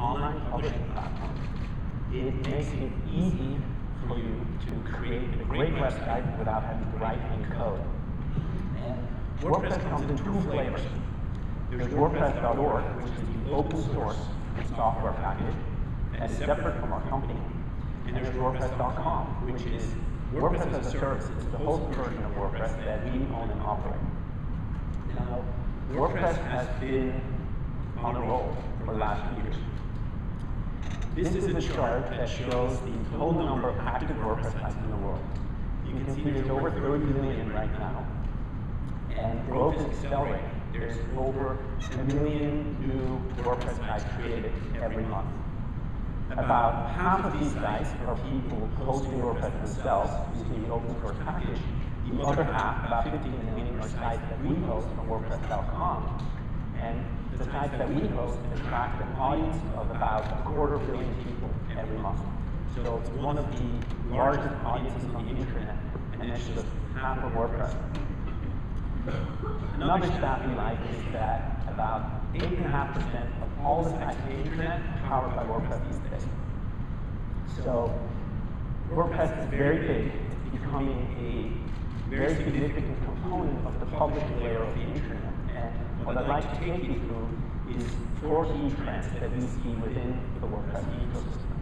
online publishing platform. It makes it easy for you to create a great website without having to write any code. And WordPress comes in two flavors. There's WordPress.org, which is the open source software package, and is separate from our company. And there's WordPress.com, which is WordPress as a service. It's the host version of WordPress that we own and operate. Now, WordPress has been on a roll for the last few years. This is a chart that shows the total number of active WordPress sites in the world. You can see there's over 30 million right now, and growth is accelerating. There's over 1 million new WordPress sites created every month. About half of these sites are people hosting WordPress themselves using the open source package. The other half, about 15 million, are sites that we host on WordPress.com. And the sites that we host attract an audience of about 250 million people every month. So it's one of the largest audiences on the internet, and it's just half of WordPress. Another stat we like is that about 8.5% of all the sites on the internet are powered by WordPress these days. So WordPress is very big. It's becoming a very significant component of the publishing layer of the internet. And what I'd like to take you through is 4 key trends that we see within the WordPress ecosystem.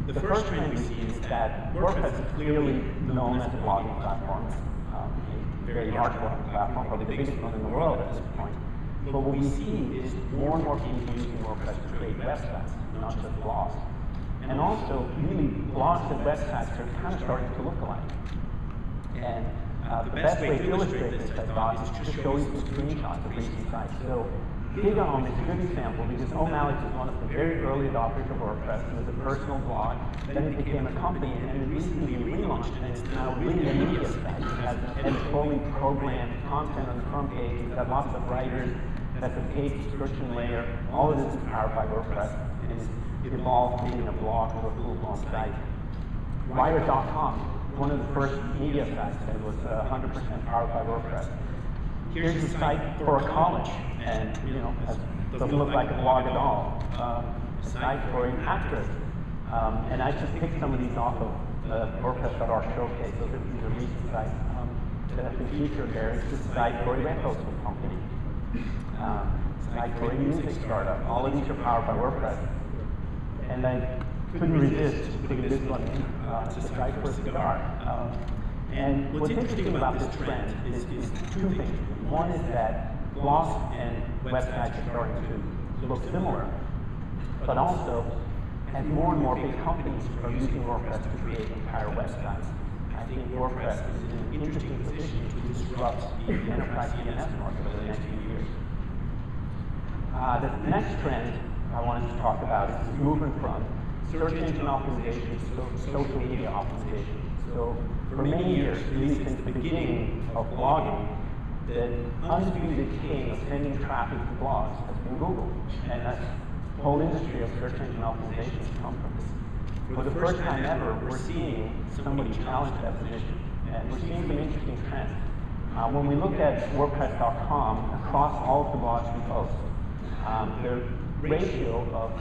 The first trend we see is that WordPress is clearly known as a blogging platform, a very large blogging platform, probably the biggest one in the world at this point. But what we see is more and more people using WordPress to create websites, not just blogs. And also, really, blogs and websites are kind of starting to look alike. And the best way to illustrate this, I thought, is to show you some screenshots of recent sites. So, Big Om is a good example because Om Alex is one of the very early adopters of WordPress. It was a personal blog, then it became a company, and it recently relaunched, and it's now really a media site. It has editorially programmed content on the front page. It's got lots of writers. It has a paid subscription layer. All of this is powered by WordPress, and it's evolved from being a blog to a full-blown site. Wired.com, one of the first media sites that was 100% powered by WordPress. Here's a site for a college, and doesn't look like a blog at all. A site for an actress, and I just picked some of these off of WordPress.org showcase. These are recent sites that have been featured there. It's a site for a web hosting company, site for a music startup. All of these are powered by WordPress, and I couldn't resist putting this one in. It's a site for a cigar. And what's interesting about this trend is 2 things. One is that blogs and websites are starting to look similar, but also as more and more big companies are using WordPress to create entire websites, I think WordPress is in an interesting position to disrupt the enterprise DNS market over the next few years. The next trend I wanted to talk about is moving from search engine optimization to social media optimization. So for many years, at least since the beginning of blogging, the undisputed king of sending traffic to blogs has been Google. And that whole industry of search engine optimization has come from this. For the first time ever, we're seeing somebody challenge that position. And we're seeing some interesting trends. When we look at WordPress.com, across all of the blogs we post, the ratio of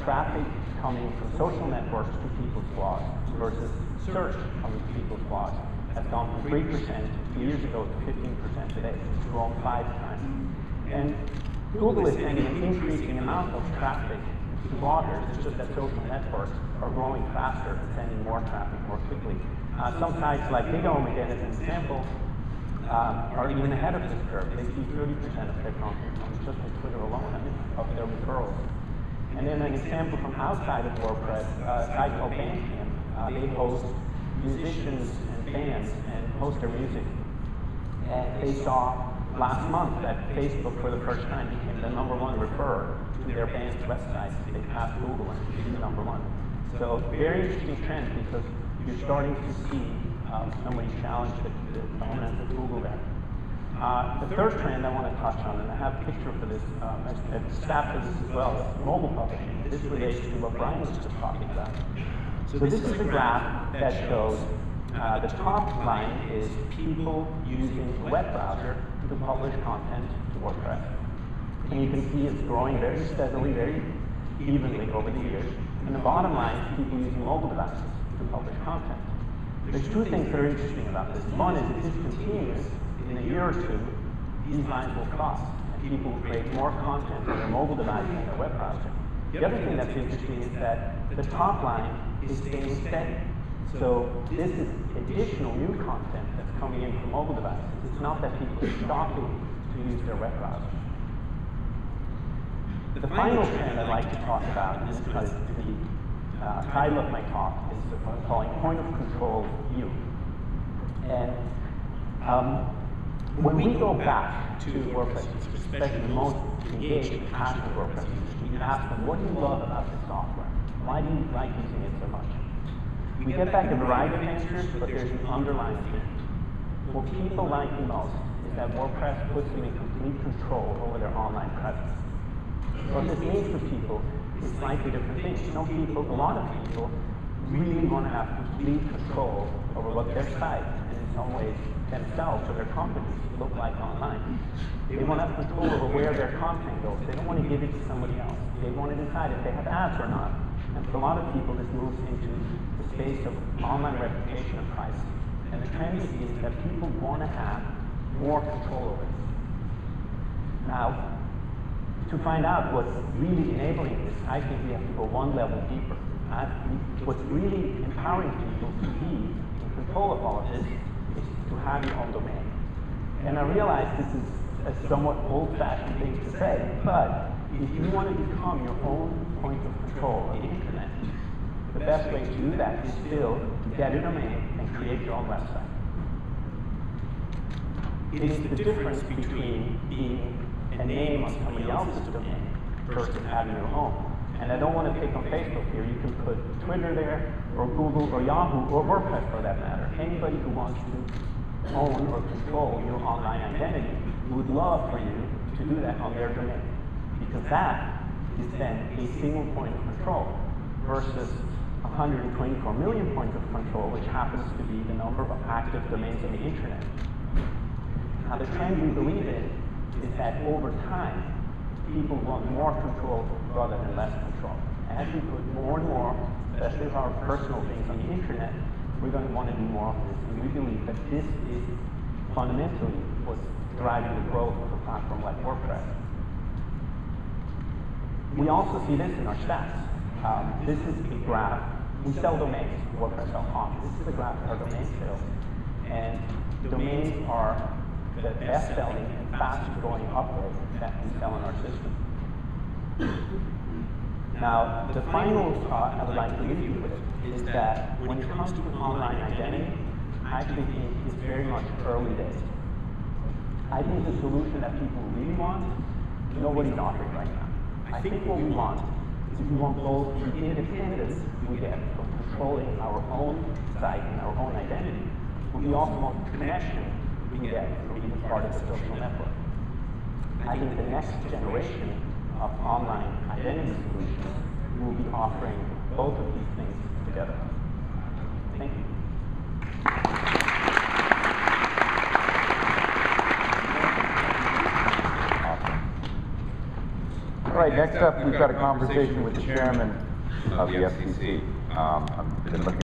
traffic coming from social networks to people's blogs versus search coming to people's blogs has gone from 3% 2 years ago to 15% today. It's grown 5 times. And Google is sending an increasing amount of traffic to bloggers. It's just that social networks are growing faster and sending more traffic more quickly. Some sites like Big Om, again, as an example, are even ahead of this curve. They see 30% of their content coming just from Twitter alone, of their referrals. And then an example from outside of WordPress, a site called Bandcamp. They host musicians and bands and host their music. And they saw last month that Facebook, for the first time, became the #1 referrer to their band's websites. They passed Google and became the #1. So very interesting trend because you're starting to see somebody challenge the dominance of Google there. The third trend I want to touch on, and I have a picture for this, a stat for this as well, is mobile publishing. This relates to what Brian was just talking about. So this is a graph that shows the top line is people using a web browser to publish content to WordPress. And you can see it's growing very steadily, very evenly over the years. And the bottom line is people using mobile devices to publish content. There's two things that are interesting about this. One is if this continues, in a year or two, these lines will cross, and people will create more content on their mobile device and their web browser. The other thing that's interesting is that the top line is staying steady. So this is additional new content that's coming in from mobile devices. It's not that people are stopping to use their web browser. The final trend I'd like to talk about, and this is the title of my talk, is what I'm calling point of control view. And when we go back to WordPress users, especially the most engaged and passionate WordPress users, we ask them, what do you love about this software? Why do you like using it so much? We get back a variety of answers, but there's an underlying theme. What people like the most is that WordPress puts them in complete control over their online presence. What this means for people is slightly different things. A lot of people really want to have complete control over what their site, and in some ways themselves or their companies, look like online. They want to have control over where their content goes. They don't want to give it to somebody else. They want to decide if they have ads or not. And for a lot of people, this moves into the space of online reputation and privacy. And the trend is that people want to have more control over this. Now, to find out what's really enabling this, I think we have to go one level deeper. What's really empowering people to be in control of all of this is to have your own domain. And I realize this is a somewhat old-fashioned thing to say, but if you want to become your own point of control on the internet, the best way to do that is still to get a domain and create your own website. It is the difference between being a name on somebody else's domain versus having your own. And I don't want to pick on Facebook here. You can put Twitter there, or Google, or Yahoo, or WordPress for that matter. Anybody who wants to own or control your online identity would love for you to do that on their domain. Because that is then a single point of control versus 124 million points of control, which happens to be the number of active domains on the internet. Now the trend we believe in is that over time, people want more control rather than less control. As we put more and more, especially of our personal things on the internet, we're going to want to do more of this. And we believe that this is fundamentally what's driving the growth of a platform like WordPress. We also see this in our stats. This is a graph. We sell domains, WordPress.com. This is a graph of our domain sales. And domains are the best-selling and fastest-growing upgrade that we sell in our system. Now, the final thought I would like to leave you with is that when it comes to online identity, I actually think it's very much early days. I think the solution that people really want, nobody's offering right now. I think what we want is we want both the independence we get from controlling our own site and our own identity, but we also want the connection we get from being part of the social network. I think the next generation of online identity solutions will be offering both of these things together. Thank you. All right, next up, we've got a conversation with the chairman of the FCC. I've been looking